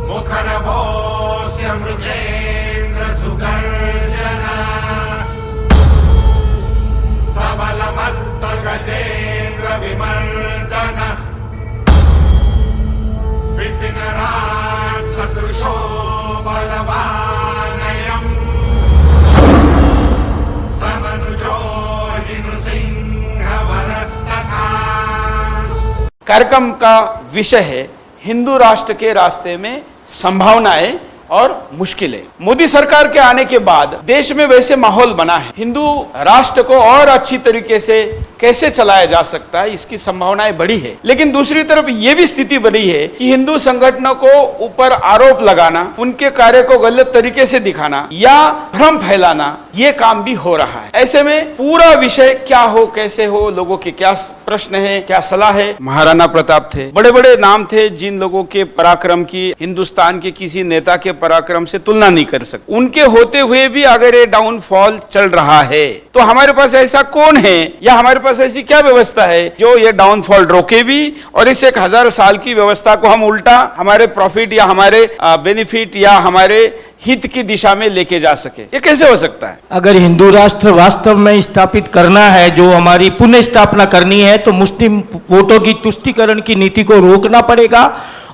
मुखरभोस्य मृगेन्द्र सुगर्जना सबलमत्त गजेन्द्र विमर्दन विपिनराज सदृशो बलवानयम् समनुजो हिनुसिंह वरस्तथा। कार्यक्रम का विषय है हिंदू राष्ट्र के रास्ते में संभावनाएं और मुश्किलें। मोदी सरकार के आने के बाद देश में वैसे माहौल बना है, हिंदू राष्ट्र को और अच्छी तरीके से कैसे चलाया जा सकता है इसकी संभावनाएं बढ़ी है। लेकिन दूसरी तरफ ये भी स्थिति बनी है कि हिंदू संगठनों को ऊपर आरोप लगाना, उनके कार्य को गलत तरीके से दिखाना या भ्रम फैलाना, ये काम भी हो रहा है। ऐसे में पूरा विषय क्या हो, कैसे हो, लोगों के क्या प्रश्न है, क्या सलाह है। महाराणा प्रताप थे, बड़े बड़े नाम थे जिन लोगों के पराक्रम की हिंदुस्तान के किसी नेता के पराक्रम से तुलना नहीं कर सकते। उनके होते हुए भी अगर ये डाउनफॉल चल रहा है तो हमारे पास ऐसा कौन है या हमारे पास ऐसी क्या व्यवस्था है जो ये डाउनफॉल रोके भी और इस 1000 साल की व्यवस्था को हम उल्टा हमारे प्रॉफिट या हमारे बेनिफिट या हमारे हित की दिशा में लेके जा सके। ये कैसे हो सकता है? अगर हिंदू राष्ट्र वास्तव में स्थापित करना है, जो हमारी पुनः स्थापना करनी है, तो मुस्लिम वोटों की तुष्टीकरण की नीति को रोकना पड़ेगा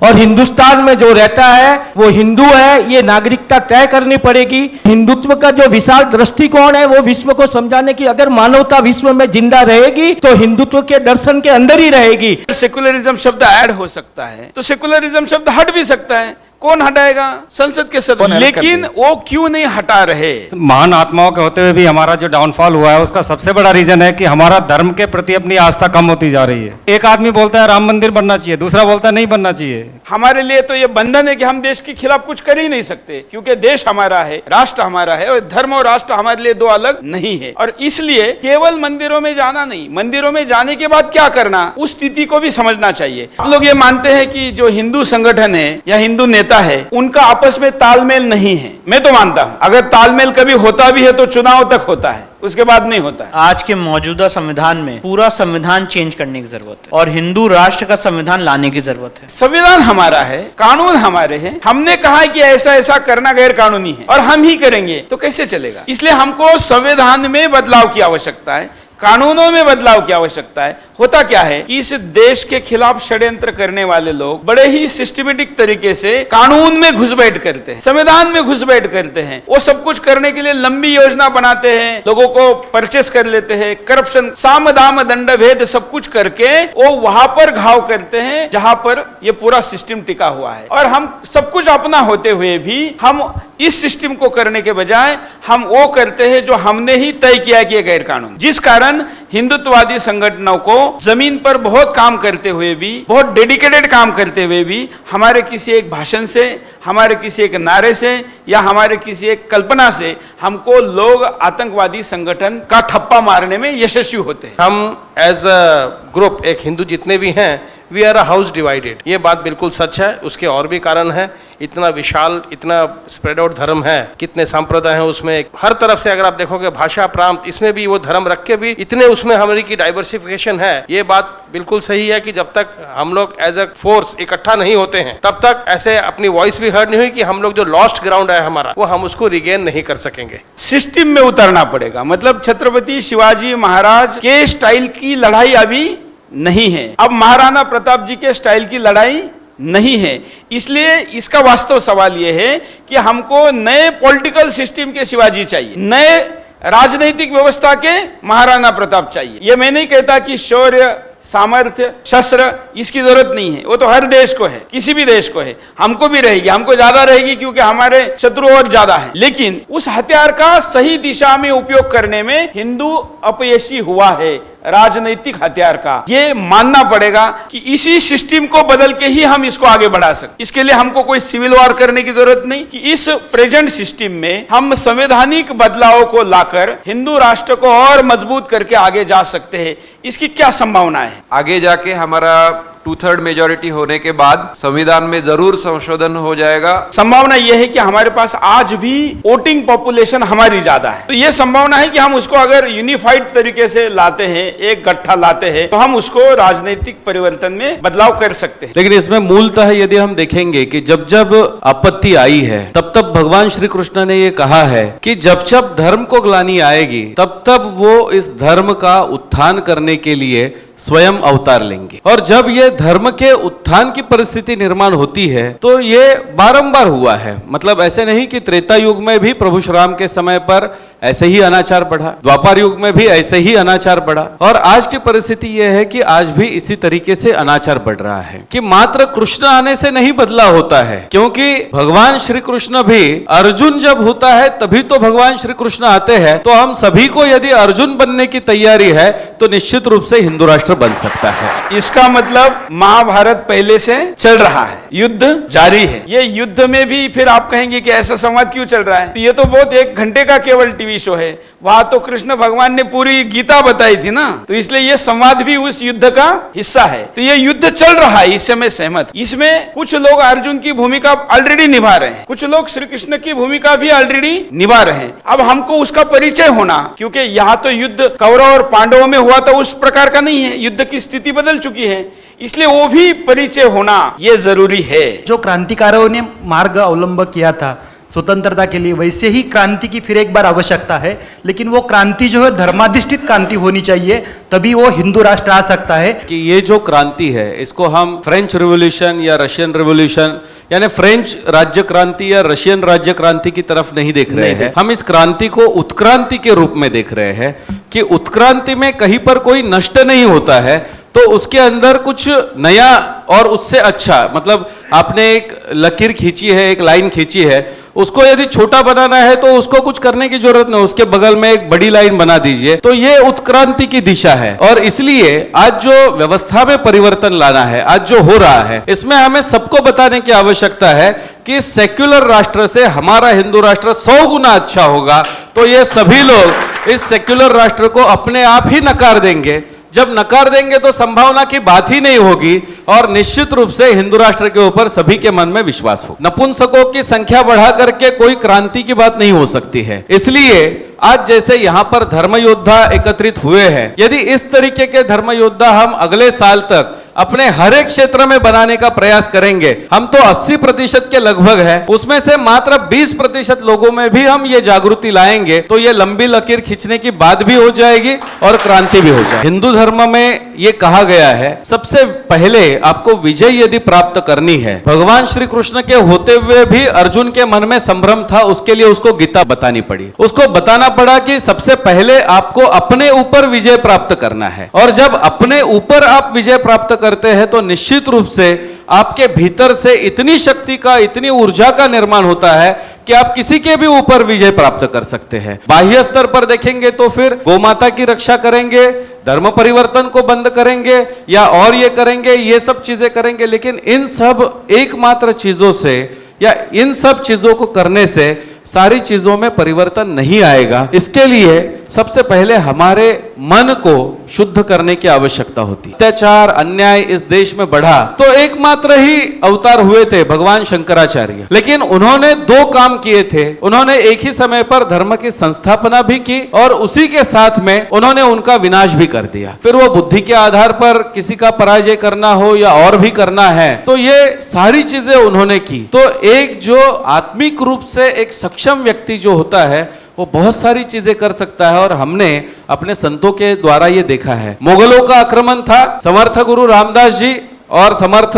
और हिंदुस्तान में जो रहता है वो हिंदू है, ये नागरिकता तय करनी पड़ेगी। हिंदुत्व का जो विशाल दृष्टिकोण है वो विश्व को समझाने की, अगर मानवता विश्व में जिंदा रहेगी तो हिंदुत्व के दर्शन के अंदर ही रहेगी। सेकुलरिज्म शब्द ऐड हो सकता है तो सेकुलरिज्म शब्द हट भी सकता है। कौन हटाएगा? संसद के सदस्य। लेकिन वो क्यों नहीं हटा रहे? महान आत्माओं के होते हुए भी हमारा जो डाउनफॉल हुआ है उसका सबसे बड़ा रीजन है कि हमारा धर्म के प्रति अपनी आस्था कम होती जा रही है। एक आदमी बोलता है राम मंदिर बनना चाहिए, दूसरा बोलता है नहीं बनना चाहिए। हमारे लिए तो ये बंधन है कि हम देश के खिलाफ कुछ कर ही नहीं सकते, क्योंकि देश हमारा है, राष्ट्र हमारा है और धर्म और राष्ट्र हमारे लिए दो अलग नहीं है। और इसलिए केवल मंदिरों में जाना नहीं, मंदिरों में जाने के बाद क्या करना, उस स्थिति को भी समझना चाहिए। हम लोग ये मानते हैं कि जो हिंदू संगठन है या हिंदू नेता है उनका आपस में तालमेल नहीं है। मैं तो मानता हूं अगर तालमेल कभी होता भी है तो चुनाव तक होता है, उसके बाद नहीं होता है। आज के मौजूदा संविधान में पूरा संविधान चेंज करने की जरूरत है और हिंदू राष्ट्र का संविधान लाने की जरूरत है। संविधान हमारा है, कानून हमारे हैं, हमने कहा है कि ऐसा ऐसा करना गैर कानूनी है और हम ही करेंगे तो कैसे चलेगा? इसलिए हमको संविधान में बदलाव की आवश्यकता है, कानूनों में बदलाव की आवश्यकता है। होता क्या है कि इस देश के खिलाफ षड्यंत्र करने वाले लोग बड़े ही सिस्टमेटिक तरीके से कानून में घुसपैठ करते हैं, संविधान में घुसपैठ करते हैं। वो सब कुछ करने के लिए लंबी योजना बनाते हैं, लोगों को परचेस कर लेते हैं, करप्शन, साम दाम दंड भेद सब कुछ करके वो वहां पर घाव करते हैं जहां पर ये पूरा सिस्टम टिका हुआ है। और हम सब कुछ अपना होते हुए भी हम इस सिस्टम को करने के बजाय हम वो करते हैं जो हमने ही तय किया कि गैर कानून, जिस कारण हिंदुत्ववादी संगठनों को जमीन पर बहुत काम करते हुए भी, बहुत डेडिकेटेड काम करते हुए भी हमारे किसी एक भाषण से, हमारे किसी एक नारे से या हमारे किसी एक कल्पना से हमको लोग आतंकवादी संगठन का ठप्पा मारने में यशस्वी होते हैं। हम एज अ ग्रुप, एक हिंदू जितने भी हैं, we are a house divided. ये बात बिल्कुल सच है। उसके और भी कारण है, इतना विशाल, इतना स्प्रेड आउट धर्म है, कितने संप्रदाय हैं उसमें, हर तरफ से अगर आप देखोगे भाषा, प्रांत, इसमें भी वो धर्म रख के भी इतने उसमें हमारी की डाइवर्सिफिकेशन है। ये बात बिल्कुल सही है कि जब तक हम लोग एज अ फोर्स इकट्ठा नहीं होते हैं तब तक ऐसे अपनी वॉइस भी हर्ड नहीं हुई कि हम लोग जो लॉस्ट ग्राउंड है हमारा वो हम उसको रिगेन नहीं कर सकेंगे। सिस्टम में उतरना पड़ेगा। मतलब छत्रपति शिवाजी महाराज के स्टाइल की लड़ाई अभी नहीं है, अब महाराणा प्रताप जी के स्टाइल की लड़ाई नहीं है। इसलिए इसका वास्तव सवाल यह है कि हमको नए पॉलिटिकल सिस्टम के शिवाजी चाहिए, नए राजनीतिक व्यवस्था के महाराणा प्रताप चाहिए। यह मैं नहीं कहता कि शौर्य, सामर्थ्य, शस्त्र इसकी जरूरत नहीं है, वो तो हर देश को है, किसी भी देश को है, हमको भी रहेगी, हमको ज्यादा रहेगी क्योंकि हमारे शत्रु और ज्यादा है। लेकिन उस हथियार का सही दिशा में उपयोग करने में हिंदू अपयशी हुआ है, राजनीतिक हथियार का। ये मानना पड़ेगा कि इसी सिस्टम को बदल के ही हम इसको आगे बढ़ा सकते। इसके लिए हमको कोई सिविल वॉर करने की जरूरत नहीं कि इस प्रेजेंट सिस्टम में हम संवैधानिक बदलावों को लाकर हिंदू राष्ट्र को और मजबूत करके आगे जा सकते हैं। इसकी क्या संभावना है? आगे जाके हमारा 2/3 मेजॉरिटी होने के बाद संविधान में जरूर संशोधन हो जाएगा। संभावना यह है कि हमारे पास आज भी वोटिंग पॉपुलेशन हमारी ज्यादा है, तो यह संभावना है कि हम उसको अगर यूनिफाइड तरीके से लाते हैं, एक गठ्ठा लाते हैं, तो हम उसको राजनीतिक परिवर्तन में बदलाव कर सकते हैं। लेकिन इसमें मूलतः यदि हम देखेंगे कि जब जब आपत्ति आई है तब तब भगवान श्री कृष्ण ने ये कहा है कि जब जब धर्म को ग्लानि आएगी तब तब वो इस धर्म का उत्थान करने के लिए स्वयं अवतार लेंगे। और जब ये धर्म के उत्थान की परिस्थिति निर्माण होती है तो ये बारंबार हुआ है। मतलब ऐसे नहीं कि त्रेता युग में भी प्रभु श्री राम के समय पर ऐसे ही अनाचार बढ़ा, द्वापर युग में भी ऐसे ही अनाचार बढ़ा, और आज की परिस्थिति यह है कि आज भी इसी तरीके से अनाचार बढ़ रहा है कि मात्र कृष्ण आने से नहीं बदलाव होता है, क्योंकि भगवान श्री कृष्ण भी अर्जुन जब होता है तभी तो भगवान श्री कृष्ण आते हैं। तो हम सभी को यदि अर्जुन बनने की तैयारी है तो निश्चित रूप से हिंदू राष्ट्र बन सकता है। इसका मतलब महाभारत पहले से चल रहा है, युद्ध जारी है। ये युद्ध में भी फिर आप कहेंगे कि ऐसा संवाद क्यों चल रहा है, तो ये तो बहुत 1 घंटे का केवल टीवी शो है, वहां तो कृष्ण भगवान ने पूरी गीता बताई थी ना, तो इसलिए ये संवाद भी उस युद्ध का हिस्सा है। तो ये युद्ध चल रहा है, इससे मैं सहमत। इसमें कुछ लोग अर्जुन की भूमिका ऑलरेडी निभा रहे हैं, कुछ लोग श्री कृष्ण की भूमिका भी ऑलरेडी निभा रहे हैं। अब हमको उसका परिचय होना, क्योंकि यहाँ तो युद्ध कौरव और पांडवों में हुआ तो उस प्रकार का नहीं है, युद्ध की स्थिति बदल चुकी है, इसलिए वो भी परिचय होना ये जरूरी है। जो क्रांतिकारों ने मार्ग अवलंब किया था स्वतंत्रता के लिए, वैसे ही क्रांति की फिर एक बार आवश्यकता है, लेकिन वो क्रांति जो है धर्माधिष्ठित क्रांति होनी चाहिए, तभी वो हिंदू राष्ट्र आ सकता है। कि ये जो क्रांति है इसको हम फ्रेंच रिवॉल्यूशन या रशियन रिवॉल्यूशन यानी फ्रेंच राज्य क्रांति या रशियन राज्य क्रांति की तरफ नहीं देख रहे हैं, हम इस क्रांति को उत्क्रांति के रूप में देख रहे हैं कि उत्क्रांति में कहीं पर कोई नष्ट नहीं होता है, तो उसके अंदर कुछ नया और उससे अच्छा, मतलब आपने एक लकीर खींची है, एक लाइन खींची है, उसको यदि छोटा बनाना है तो उसको कुछ करने की जरूरत नहीं, उसके बगल में एक बड़ी लाइन बना दीजिए, तो ये उत्क्रांति की दिशा है। और इसलिए आज जो व्यवस्था में परिवर्तन लाना है, आज जो हो रहा है, इसमें हमें सबको बताने की आवश्यकता है कि सेक्युलर राष्ट्र से हमारा हिंदू राष्ट्र 100 गुना अच्छा होगा। तो ये सभी लोग इस सेक्युलर राष्ट्र को अपने आप ही नकार देंगे। जब नकार देंगे तो संभावना की बात ही नहीं होगी और निश्चित रूप से हिंदू राष्ट्र के ऊपर सभी के मन में विश्वास हो। नपुंसकों की संख्या बढ़ा करके कोई क्रांति की बात नहीं हो सकती है। इसलिए आज जैसे यहाँ पर धर्म योद्धा एकत्रित हुए हैं, यदि इस तरीके के धर्म योद्धा हम अगले साल तक अपने हर एक क्षेत्र में बनाने का प्रयास करेंगे, हम तो 80% के लगभग है, उसमें से मात्र 20% लोगों में भी हम ये जागृति लाएंगे तो ये लंबी लकीर खींचने की बात भी हो जाएगी और क्रांति भी हो जाएगी। हिंदू धर्म में ये कहा गया है सबसे पहले आपको विजय यदि प्राप्त करनी है, भगवान श्री कृष्ण के होते हुए भी अर्जुन के मन में संभ्रम था, उसके लिए उसको गीता बतानी पड़ी। उसको बताना पड़ा कि सबसे पहले आपको अपने ऊपर विजय प्राप्त करना है, और जब अपने ऊपर आप विजय प्राप्त करते हैं तो निश्चित रूप से आपके भीतर से इतनी शक्ति का, इतनी ऊर्जा का निर्माण होता है कि आप किसी के भी ऊपर विजय प्राप्त कर सकते हैं। बाह्य स्तर पर देखेंगे तो फिर गोमाता की रक्षा करेंगे, धर्म परिवर्तन को बंद करेंगे या और ये करेंगे, ये सब चीजें करेंगे, लेकिन इन सब एकमात्र चीजों से या इन सब चीजों को करने से सारी चीजों में परिवर्तन नहीं आएगा। इसके लिए सबसे पहले हमारे मन को शुद्ध करने की आवश्यकता होती है। अत्याचार, अन्याय इस देश में बढ़ा तो एकमात्र ही अवतार हुए थे भगवान शंकराचार्य, लेकिन उन्होंने 2 काम किए थे। उन्होंने एक ही समय पर धर्म की संस्थापना भी की और उसी के साथ में उन्होंने उनका विनाश भी कर दिया। फिर वो बुद्धि के आधार पर किसी का पराजय करना हो या और भी करना है, तो ये सारी चीजें उन्होंने की। तो एक जो आत्मिक रूप से एक सक्षम व्यक्ति जो होता है वो बहुत सारी चीजें कर सकता है, और हमने अपने संतों के द्वारा ये देखा है। मुगलों का आक्रमण था, समर्थ गुरु रामदास जी और समर्थ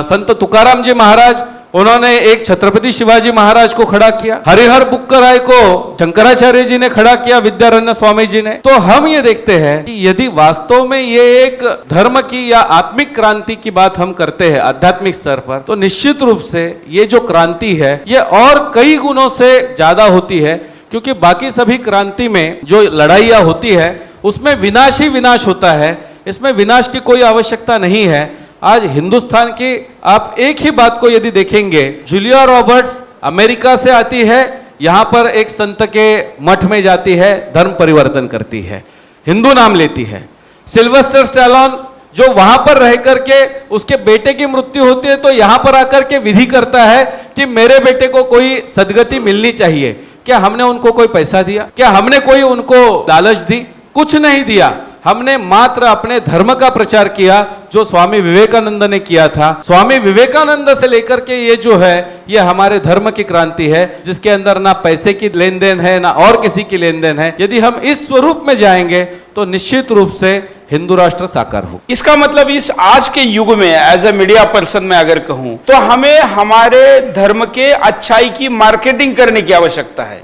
संत तुकाराम जी महाराज, उन्होंने एक छत्रपति शिवाजी महाराज को खड़ा किया। हरिहर बुक्कराय को शंकराचार्य जी ने खड़ा किया, विद्यारण्य स्वामी जी ने। तो हम ये देखते हैं कि यदि वास्तव में ये एक धर्म की या आत्मिक क्रांति की बात हम करते हैं आध्यात्मिक स्तर पर, तो निश्चित रूप से ये जो क्रांति है ये और कई गुणों से ज्यादा होती है, क्योंकि बाकी सभी क्रांति में जो लड़ाइयाँ होती है उसमें विनाश ही विनाश होता है, इसमें विनाश की कोई आवश्यकता नहीं है। आज हिंदुस्तान की आप एक ही बात को यदि देखेंगे, जूलिया रॉबर्ट्स अमेरिका से आती है, यहाँ पर एक संत के मठ में जाती है, धर्म परिवर्तन करती है, हिंदू नाम लेती है। सिल्वेस्टर स्टैलोन जो वहां पर रह करके उसके बेटे की मृत्यु होती है तो यहां पर आकर के विधि करता है कि मेरे बेटे को कोई सदगति मिलनी चाहिए। क्या हमने उनको कोई पैसा दिया? क्या हमने कोई उनको लालच दी? कुछ नहीं दिया। हमने मात्र अपने धर्म का प्रचार किया जो स्वामी विवेकानंद ने किया था। स्वामी विवेकानंद से लेकर के ये जो है ये हमारे धर्म की क्रांति है, जिसके अंदर ना पैसे की लेन देन है ना और किसी की लेन देन है। यदि हम इस स्वरूप में जाएंगे तो निश्चित रूप से हिंदू राष्ट्र साकार हो। इसका मतलब इस आज के युग में एज ए मीडिया पर्सन मैं अगर कहूं तो हमें हमारे धर्म के अच्छाई की मार्केटिंग करने की आवश्यकता है।